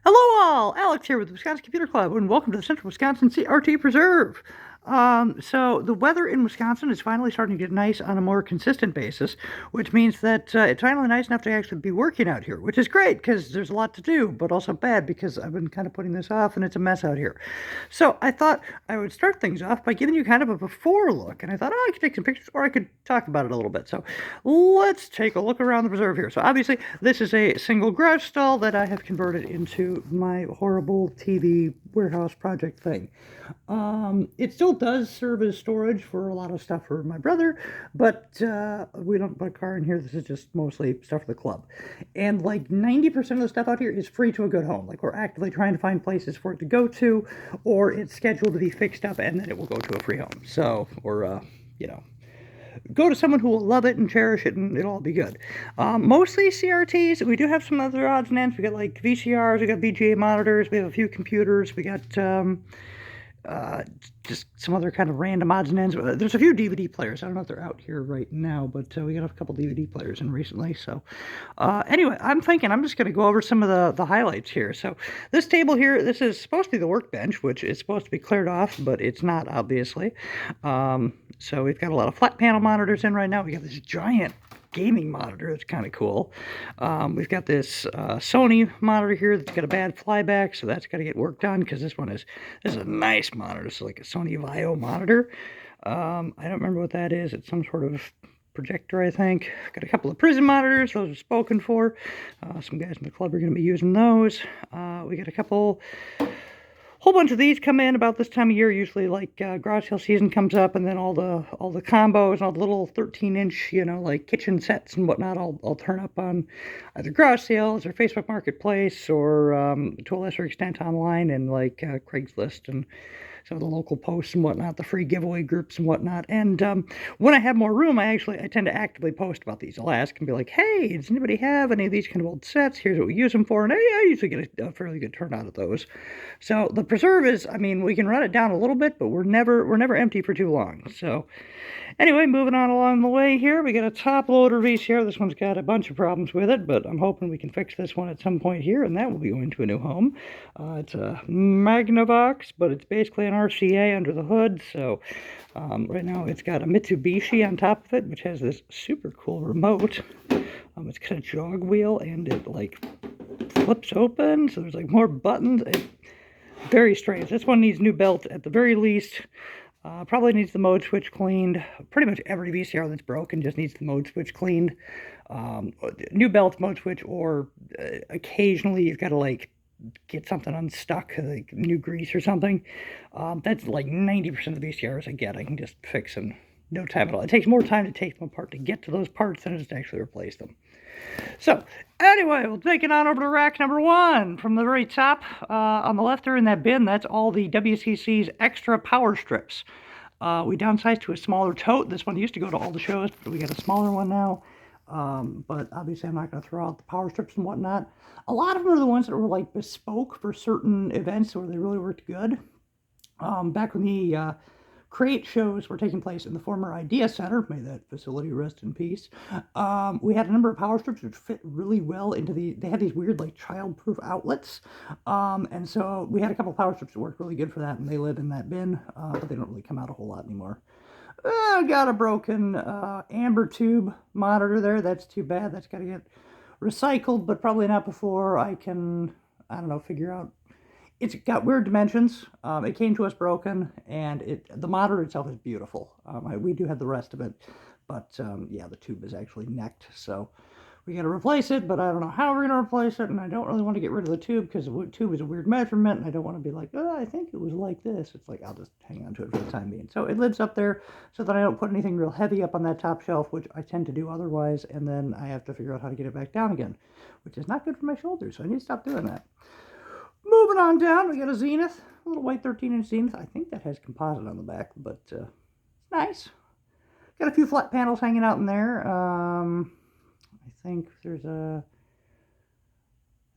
Hello all! Alex here with the Wisconsin Computer Club, and welcome to the Central Wisconsin CRT Preserve. So the weather in Wisconsin is finally starting to get nice on a more consistent basis, which means that it's finally nice enough to actually be working out here, which is great because there's a lot to do, but also bad because I've been kind of putting this off and it's a mess out here. So I thought I would start things off by giving you kind of a before look, and I thought, I could take some pictures or I could talk about it a little bit. So let's take a look around the preserve here. So obviously this is a single garage stall that I have converted into my horrible TV warehouse project thing. It still does serve as storage for a lot of stuff for my brother, but we don't put a car in here. This is just mostly stuff for the club. And like 90% of the stuff out here is free to a good home. Like we're actively trying to find places for it to go to, or it's scheduled to be fixed up and then it will go to a free home. So, or, go to someone who will love it and cherish it, and it'll all be good. Mostly CRTs. We do have some other odds and ends. We got like VCRs, we got VGA monitors, we have a few computers, we got just some other kind of random odds and ends. There's a few DVD players. I don't know if they're out here right now, but we got a couple DVD players in recently. So anyway, I'm thinking I'm just going to go over some of the highlights here. So this table here, this is supposed to be the workbench, which is supposed to be cleared off, but it's not, obviously. So we've got a lot of flat panel monitors in right now. We got this giant gaming monitor. That's kind of cool. We've got this Sony monitor here that's got a bad flyback, so that's got to get worked on because this is a nice monitor. It's like a Sony Vio monitor. I don't remember what that is. It's some sort of projector, I think. Got a couple of prison monitors. Those are spoken for. Some guys in the club are going to be using those. We got a whole bunch of these come in about this time of year. Usually, like garage sale season comes up, and then all the combos and all the little 13-inch, like kitchen sets and whatnot, I'll turn up on either garage sales or Facebook Marketplace or to a lesser extent online and like Craigslist and some of the local posts and whatnot, the free giveaway groups and whatnot. And when I have more room, I tend to actively post about these. I'll ask and be like, hey, does anybody have any of these kind of old sets? Here's what we use them for. And I usually get a fairly good turnout of those. So the preserve is, we can run it down a little bit, but we're never empty for too long. So anyway, moving on along the way here, we got a top loader VCR. This one's got a bunch of problems with it, but I'm hoping we can fix this one at some point here, and that will be going to a new home. It's a Magnavox, but it's basically an RCA under the hood. So right now it's got a Mitsubishi on top of it, which has this super cool remote. It's got a jog wheel, and it like flips open, so there's like more buttons. Very strange. This one needs new belt at the very least. Probably needs the mode switch cleaned. Pretty much every VCR that's broken just needs the mode switch cleaned. New belt, mode switch, or occasionally you've got to like get something unstuck, like new grease or something. That's like 90% of the VCRs I get. I can just fix in no time at all. It takes more time to take them apart to get to those parts than it is to actually replace them. So, anyway, we'll take it on over to rack number one. From the very top, on the left there in that bin, that's all the WCC's extra power strips. We downsized to a smaller tote. This one used to go to all the shows, but we got a smaller one now. But obviously I'm not going to throw out the power strips and whatnot. A lot of them are the ones that were like bespoke for certain events where they really worked good. Back when the Create shows were taking place in the former Idea Center, may that facility rest in peace, we had a number of power strips which fit really well into they had these weird like child-proof outlets, and so we had a couple of power strips that worked really good for that, and they live in that bin, but they don't really come out a whole lot anymore. Got a broken amber tube monitor there. That's too bad. That's got to get recycled, but probably not before I can, I don't know, figure out. It's got weird dimensions. It came to us broken, and the monitor itself is beautiful. We do have the rest of it, but yeah, the tube is actually necked, so we got to replace it, but I don't know how we're going to replace it, and I don't really want to get rid of the tube because the tube is a weird measurement, and I don't want to be like, oh, I think it was like this. It's like, I'll just hang on to it for the time being. So it lives up there so that I don't put anything real heavy up on that top shelf, which I tend to do otherwise, and then I have to figure out how to get it back down again, which is not good for my shoulders, so I need to stop doing that. Moving on down, we got a Zenith, a little white 13-inch Zenith. I think that has composite on the back, but it's nice. Got a few flat panels hanging out in there. I think there's I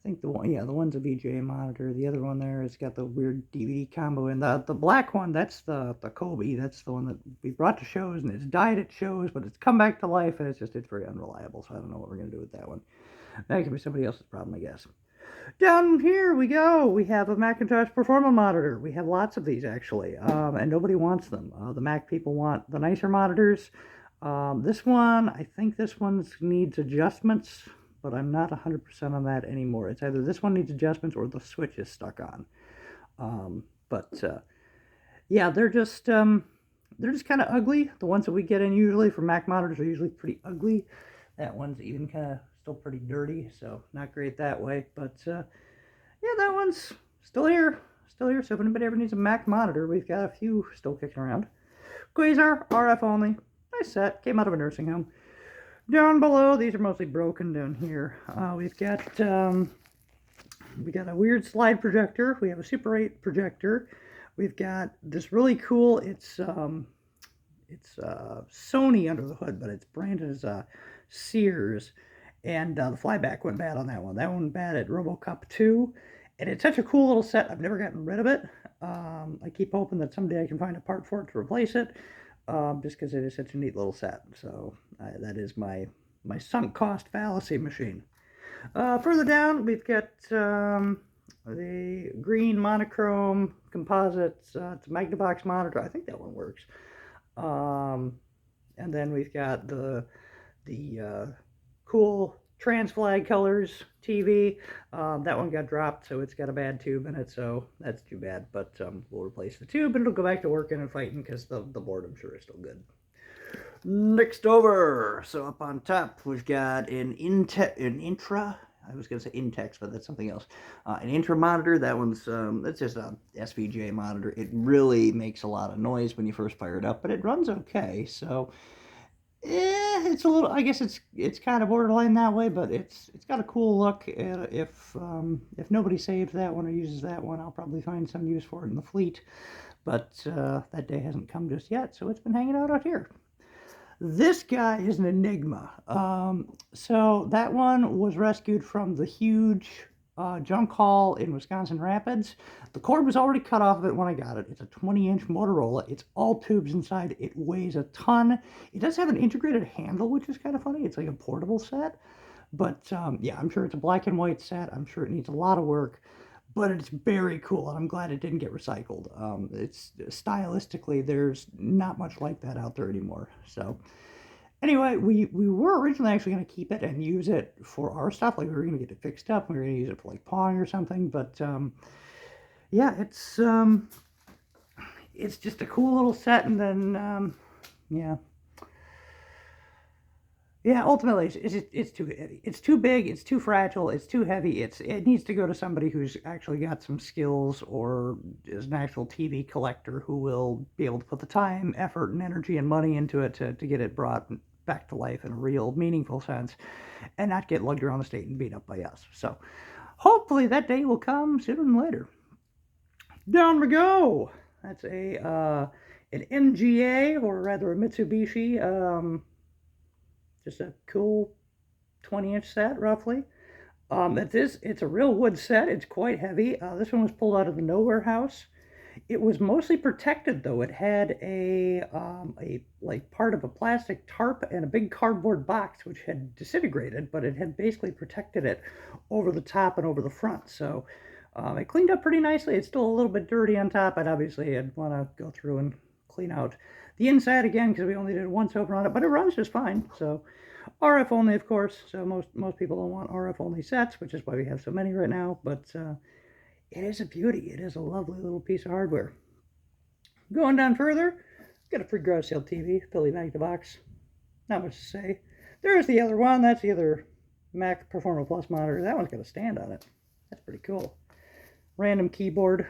think the one's a VGA monitor. The other one there has got the weird DVD combo in. The black one, that's the Kobe. That's the one that we brought to shows, and it's died at shows, but it's come back to life, and it's very unreliable, so I don't know what we're going to do with that one. That could be somebody else's problem, I guess. Down here we go. We have a Macintosh Performance monitor. We have lots of these actually, and nobody wants them. The Mac people want the nicer monitors. This one, I think this one needs adjustments, but I'm not 100% on that anymore. It's either this one needs adjustments or the switch is stuck on. Yeah, they're just kind of ugly. The ones that we get in usually for Mac monitors are usually pretty ugly. That one's even kind of still pretty dirty, so not great that way. But yeah, that one's still here. Still here, so if anybody ever needs a Mac monitor, we've got a few still kicking around. Quasar, RF only. Nice set. Came out of a nursing home. Down below, these are mostly broken down here. We got a weird slide projector. We have a Super 8 projector. We've got this really cool, it's Sony under the hood, but it's branded as Sears. And the flyback went bad on that one. That one went bad at RoboCup 2. And it's such a cool little set. I've never gotten rid of it. I keep hoping that someday I can find a part for it to replace it. Just because it is such a neat little set. So that is my sunk cost fallacy machine. Further down, we've got the green monochrome composites. It's a Magnavox monitor. I think that one works. And then we've got the cool trans flag colors TV. That one got dropped, so it's got a bad tube in it, so that's too bad. But we'll replace the tube, and it'll go back to working and fighting because the board, I'm sure, is still good. Next over, so up on top, we've got an Intra. I was going to say Intex, but that's something else. An Intra monitor. That one's that's just a SVGA monitor. It really makes a lot of noise when you first fire it up, but it runs okay. So, it's a little. I guess it's kind of borderline that way, but it's got a cool look. If nobody saves that one or uses that one, I'll probably find some use for it in the fleet. But that day hasn't come just yet, so it's been hanging out here. This guy is an enigma. So that one was rescued from the huge junk haul in Wisconsin Rapids. The cord was already cut off of it when I got it. It's a 20-inch Motorola. It's all tubes inside. It weighs a ton. It does have an integrated handle, which is kind of funny. It's like a portable set. But yeah, I'm sure it's a black and white set. I'm sure it needs a lot of work. But it's very cool, and I'm glad it didn't get recycled. It's stylistically, there's not much like that out there anymore. So anyway, we were originally actually going to keep it and use it for our stuff. Like, we were going to get it fixed up. We were going to use it for like pawing or something. But yeah, it's just a cool little set. And then yeah, ultimately, it's too heavy. It's too big, it's too fragile, it's too heavy. It needs to go to somebody who's actually got some skills or is an actual TV collector who will be able to put the time, effort, and energy and money into it to get it brought back to life in a real, meaningful sense and not get lugged around the state and beat up by us. So hopefully that day will come sooner than later. Down we go. That's an MGA, or rather a Mitsubishi. Just a cool 20-inch set, roughly. It's a real wood set. It's quite heavy. This one was pulled out of the Nowhere House. It was mostly protected, though. It had a like part of a plastic tarp and a big cardboard box, which had disintegrated, but it had basically protected it over the top and over the front. So it cleaned up pretty nicely. It's still a little bit dirty on top. I'd want to go through and clean out the inside again, because we only did one soaker on it, but it runs just fine. So RF only, of course. So most people don't want RF only sets, which is why we have so many right now. But it is a beauty. It is a lovely little piece of hardware. Going down further, got a free garage sale TV, Philly Magnavox. Not much to say. There's the other one. That's the other Mac Performer Plus monitor. That one's got a stand on it. That's pretty cool. Random keyboard.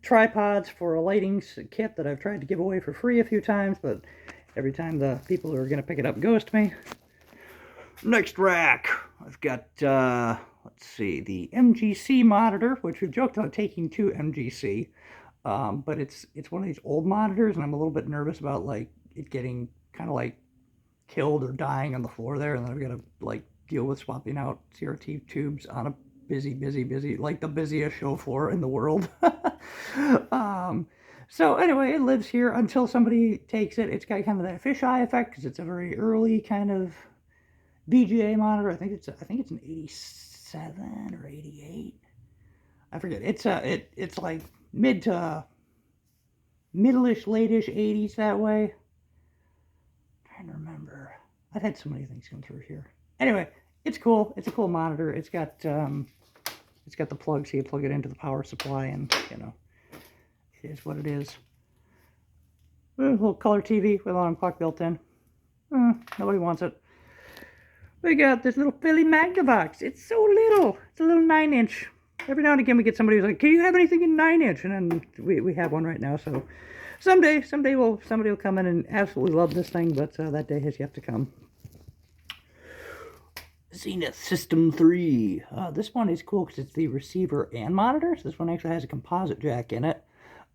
Tripods for a lighting kit that I've tried to give away for free a few times, but every time the people who are going to pick it up ghost me. Next rack, I've got, let's see, the MGC monitor, which we've joked about taking to MGC, but it's one of these old monitors, and I'm a little bit nervous about, like, it getting kind of, like, killed or dying on the floor there, and then I've got to, like, deal with swapping out CRT tubes on a busy, like the busiest show floor in the world. So anyway, it lives here until somebody takes it. It's got kind of that fisheye effect because it's a very early kind of VGA monitor. I think it's an 87 or 88. I forget. It's like mid to middle-ish, late-ish 80s that way. I'm trying to remember. I've had so many things come through here. Anyway, it's cool. It's a cool monitor. It's got the plug, so you plug it into the power supply, and you know, it is what it is. A little color TV with alarm clock built in. Nobody wants it. We got this little Philly Magnavox. It's so little. It's a little 9-inch. Every now and again we get somebody who's like, can you have anything in 9-inch? And then we have one right now. So someday somebody will come in and absolutely love this thing, but that day has yet to come. Zenith System 3. This one is cool because it's the receiver and monitor. So this one actually has a composite jack in it.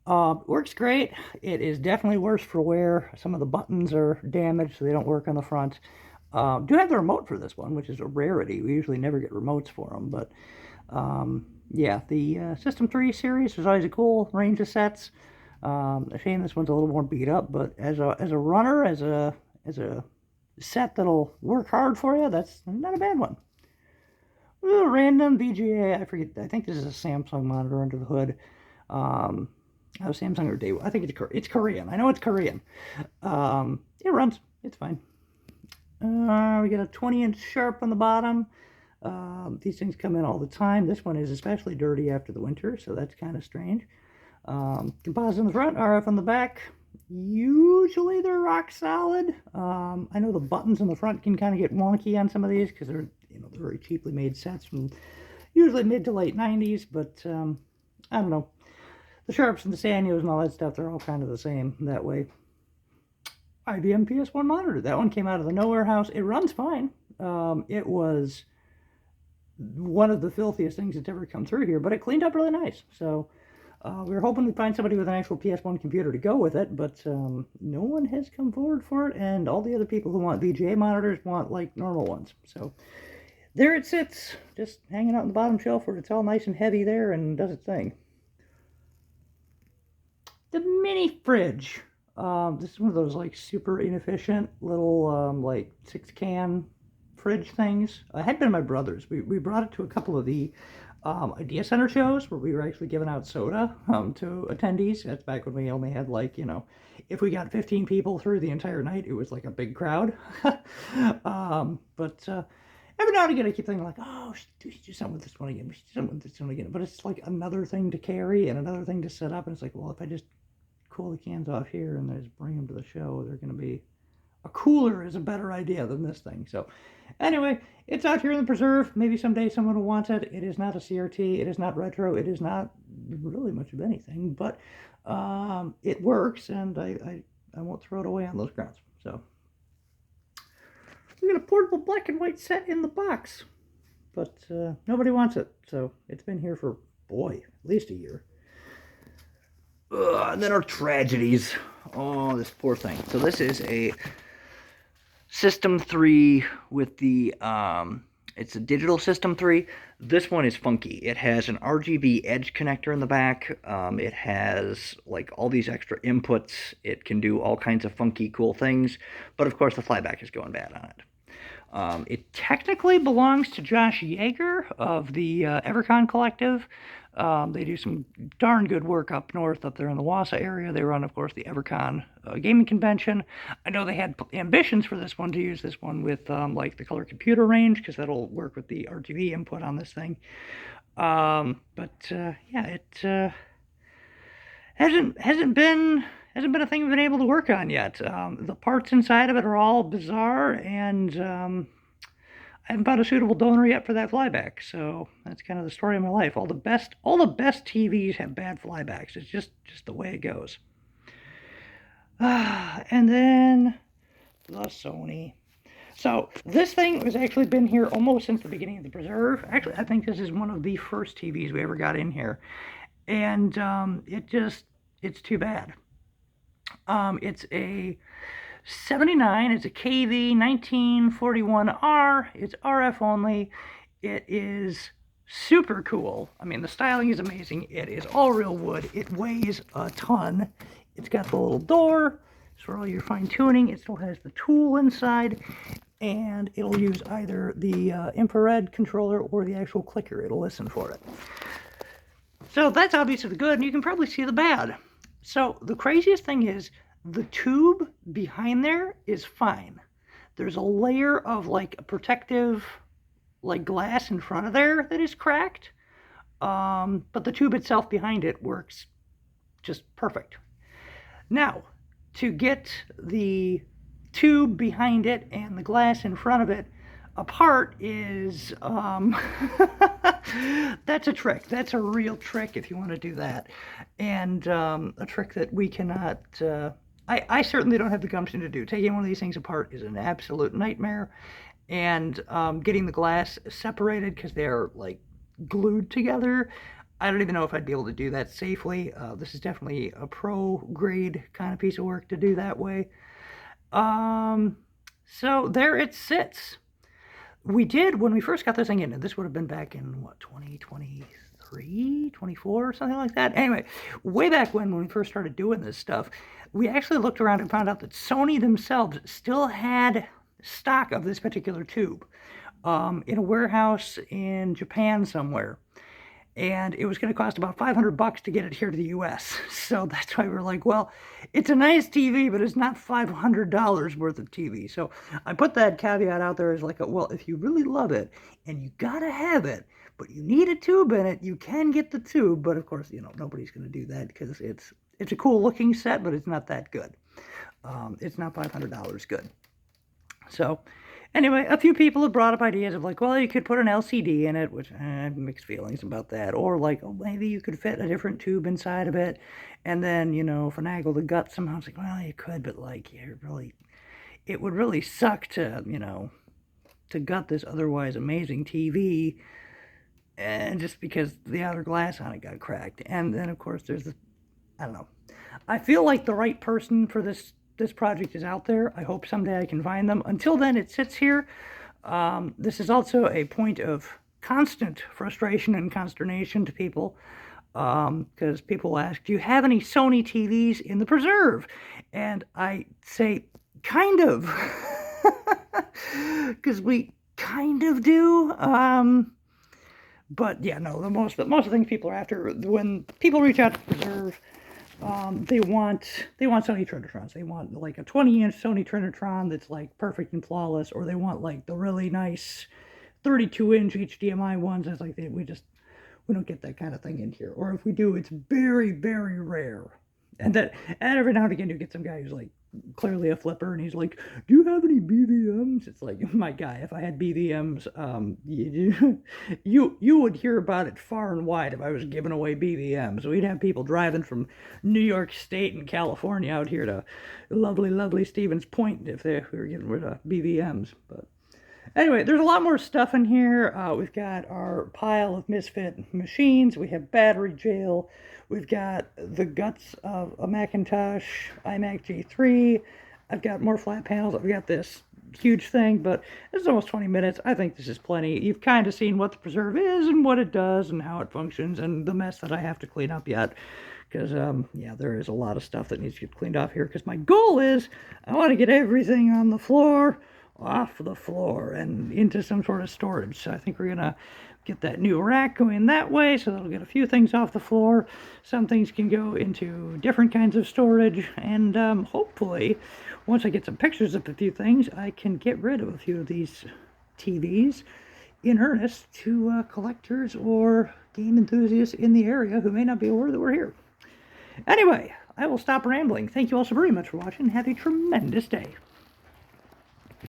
Works great. It is definitely worse for wear. Some of the buttons are damaged, so they don't work on the front. Do have the remote for this one, which is a rarity. We usually never get remotes for them, but yeah, the System 3 series is always a cool range of sets. A shame this one's a little more beat up, but as a runner, as a set that'll work hard for you, that's not a bad one. A little random VGA. I forget. I think this is a Samsung monitor under the hood. Samsung or Daewoo. I think it's Korean. I know it's Korean. It runs. It's fine. We got a 20-inch sharp on the bottom. These things come in all the time. This one is especially dirty after the winter, so that's kind of strange. Composite in the front, RF on the back. Usually they're rock solid. I know the buttons in the front can kind of get wonky on some of these because they're very cheaply made sets from usually mid to late 90s, but I don't know. The sharps and the Sanyos and all that stuff, they're all kind of the same that way. IBM PS1 monitor. That one came out of the nowhere house. It runs fine. It was one of the filthiest things that's ever come through here, but it cleaned up really nice. So we were hoping to find somebody with an actual PS1 computer to go with it, but no one has come forward for it, and all the other people who want VGA monitors want like normal ones. So there it sits, just hanging out on the bottom shelf where it's all nice and heavy there and does its thing. The mini fridge. This is one of those like super inefficient little like 6-can fridge things. It had been my brother's. We brought it to a couple of the Idea Center shows where we were actually giving out soda to attendees. That's back when we only had like, if we got 15 people through the entire night, it was like a big crowd. But every now and again I keep thinking like, oh, we should do something with this one again. We should do something with this one again. But it's like another thing to carry and another thing to set up. And it's like, well, if I just cool the cans off here and then just bring them to the show, they're going to be... A cooler is a better idea than this thing. So anyway, it's out here in the preserve. Maybe someday someone will want it. It is not a CRT. It is not retro. It is not really much of anything, but it works, and I won't throw it away on those grounds. So we got a portable black and white set in the box, but nobody wants it. So it's been here for, boy, at least a year. And then our tragedies. Oh, this poor thing. So this is a System 3 with the, it's a digital System 3. This one is funky. It has an RGB edge connector in the back. It has, like, all these extra inputs. It can do all kinds of funky, cool things. But, of course, the flyback is going bad on it. It technically belongs to Josh Yeager of the Evercon Collective. They do some darn good work up north, up there in the Wausau area. They run, of course, the Evercon gaming convention. I know they had ambitions for this one to use this one with like the color computer range, because that'll work with the RGB input on this thing. Yeah, it hasn't been a thing we've been able to work on yet. The parts inside of it are all bizarre, and I haven't found a suitable donor yet for that flyback, so that's kind of the story of my life. All the best TVs have bad flybacks. It's just the way it goes. And then the Sony. So this thing has actually been here almost since the beginning of the preserve. Actually, I think this is one of the first TVs we ever got in here, and it's too bad. It's a 79, it's a KV 1941R, it's RF only, it is super cool. I mean, the styling is amazing, it is all real wood, it weighs a ton, it's got the little door, It's for all your fine tuning. It still has the tool inside, and it'll use either the infrared controller or the actual clicker. It'll listen for it. So that's obviously the good, and you can probably see the bad. So the craziest thing is the tube behind there is fine. There's a layer of like a protective like glass in front of there that is cracked, but the tube itself behind it works just perfect. Now, to get the tube behind it and the glass in front of it apart is that's a trick. That's a real trick if you want to do that, and a trick that we cannot I certainly don't have the gumption to do. Taking one of these things apart is an absolute nightmare, and getting the glass separated because they're like glued together, I don't even know if I'd be able to do that safely. This is definitely a pro grade kind of piece of work to do that way. So there it sits. We did, when we first got this thing in, and this would have been back in, what, 2023, 24, something like that? Anyway, way back when we first started doing this stuff, we actually looked around and found out that Sony themselves still had stock of this particular tube in a warehouse in Japan somewhere. And it was going to cost about $500 to get it here to the US. So that's why we're like, well, it's a nice TV, but it's not $500 worth of TV. So I put that caveat out there as like, well, if you really love it and you gotta have it, but you need a tube in it, you can get the tube. But of course, you know, nobody's going to do that because it's a cool looking set, but it's not that good. It's not $500 good. So anyway, a few people have brought up ideas of like, well, you could put an LCD in it, which I have mixed feelings about that. Or like, oh, maybe you could fit a different tube inside of it and then, you know, finagle the gut somehow. It's like, well, you could, but like, it would really suck to, you know, to gut this otherwise amazing TV, and just because the outer glass on it got cracked. And then, of course, there's the, I don't know. I feel like the right person for this project is out there. I hope someday I can find them. Until then, it sits here. This is also a point of constant frustration and consternation to people, because people ask, do you have any Sony TVs in the Preserve? And I say, kind of, because we kind of do. But yeah, no, the most of the things people are after, when people reach out to Preserve, they want Sony Trinitrons. They want like a 20-inch Sony Trinitron that's like perfect and flawless, or they want like the really nice 32-inch HDMI ones. It's like we don't get that kind of thing in here, or if we do, it's very, very rare. And every now and again you get some guy who's like clearly a flipper, and he's like, do you have any BVMs? It's like, my guy, if I had BVMs, you would hear about it far and wide if I was giving away BVMs. We'd have people driving from New York State and California out here to lovely Stevens Point if we were getting rid of BVMs. But anyway, there's a lot more stuff in here. We've got our pile of misfit machines. We have battery jail. We've got the guts of a Macintosh iMac G3. I've got more flat panels. I've got this huge thing, but this is almost 20 minutes. I think this is plenty. You've kind of seen what the Preserve is and what it does and how it functions and the mess that I have to clean up yet. Because, yeah, there is a lot of stuff that needs to get cleaned off here. Because my goal is I want to get everything on the floor, off the floor, and into some sort of storage. So I think we're going to get that new rack going that way, so that'll get a few things off the floor. Some things can go into different kinds of storage, and hopefully, once I get some pictures of a few things, I can get rid of a few of these TVs in earnest to collectors or game enthusiasts in the area who may not be aware that we're here. Anyway, I will stop rambling. Thank you all so very much for watching. Have a tremendous day.